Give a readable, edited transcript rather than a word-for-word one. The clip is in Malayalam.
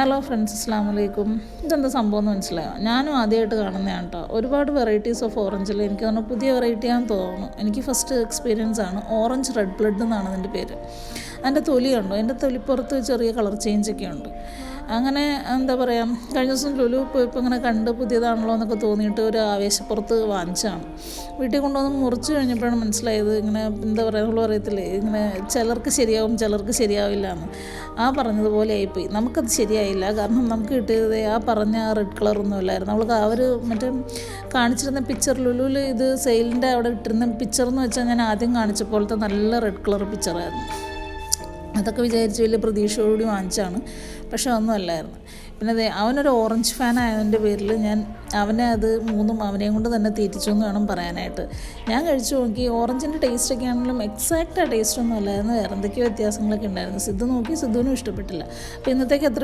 ഹലോ ഫ്രണ്ട്സ്, അസ്സലാമു അലൈക്കും. ഇതെന്താ സംഭവം എന്ന് മനസ്സിലായോ? ഞാനും ആദ്യമായിട്ട് കാണുന്നതാണ് കേട്ടോ. ഒരുപാട് വെറൈറ്റീസ് ഓഫ് ഓറഞ്ചിൽ എനിക്ക് തോന്നുന്നു പുതിയ വെറൈറ്റിയാണെന്ന് തോന്നുന്നു. എനിക്ക് ഫസ്റ്റ് എക്സ്പീരിയൻസ് ആണ്. ഓറഞ്ച് റെഡ് ബ്ലഡ് എന്നാണ് അതിൻ്റെ പേര്. അതിൻ്റെ തൊലി കണ്ടോ? എൻ്റെ തൊലിപ്പുറത്ത് ചെറിയ കളർ ചേഞ്ചൊക്കെ ഉണ്ട്. അങ്ങനെ എന്താ പറയുക, കഴിഞ്ഞ ദിവസം ലുലു പോയപ്പോൾ ഇങ്ങനെ കണ്ട് പുതിയതാണല്ലോ എന്നൊക്കെ തോന്നിയിട്ട് ഒരു ആവേശപ്പുറത്ത് വാങ്ങിച്ചാണ്. വീട്ടിൽ കൊണ്ടുവന്ന് മുറിച്ച് കഴിഞ്ഞപ്പോഴാണ് മനസ്സിലായത് ഇങ്ങനെ എന്താ പറയുക, നമ്മൾ പറയത്തില്ലേ ഇങ്ങനെ ചിലർക്ക് ശരിയാവും ചിലർക്ക് ശരിയാവില്ല എന്ന്. ആ പറഞ്ഞതുപോലെ ആയിപ്പോയി. നമുക്കത് ശരിയായില്ല. കാരണം നമുക്ക് കിട്ടിയത് ആ പറഞ്ഞ റെഡ് കളറൊന്നും ഇല്ലായിരുന്നു. അവൾക്ക് അവർ മറ്റേ കാണിച്ചിരുന്ന പിക്ചർ, ലുലുവിൽ ഇത് സെയിലിൻ്റെ അവിടെ ഇട്ടിരുന്ന പിക്ചർ എന്ന് വെച്ചാൽ ഞാൻ ആദ്യം കാണിച്ച പോലത്തെ നല്ല റെഡ് കളർ പിക്ചറായിരുന്നു. അതൊക്കെ വിചാരിച്ച് വലിയ പ്രതീക്ഷയോടുകൂടി വാങ്ങിച്ചാണ്. പക്ഷെ ഒന്നും അല്ലായിരുന്നു. പിന്നെ അവനൊരു ഓറഞ്ച് ഫാൻ ആയതിൻ്റെ പേരിൽ ഞാൻ അവനെ അത് അവനെയും കൊണ്ട് തന്നെ തീറ്റിച്ചു എന്ന് വേണം പറയാനായിട്ട്. ഞാൻ കഴിച്ചു നോക്കി. ഓറഞ്ചിൻ്റെ ടേസ്റ്റൊക്കെ ആണെങ്കിലും എക്സാക്റ്റ് ആ ടേസ്റ്റൊന്നും അല്ലായിരുന്നു. വേറെ എന്തൊക്കെയോ വ്യത്യാസങ്ങളൊക്കെ ഉണ്ടായിരുന്നു. സിദ്ധു നോക്കി, സിദ്ധുവിനും ഇഷ്ടപ്പെട്ടില്ല. അപ്പോൾ ഇന്നത്തേക്ക് എത്ര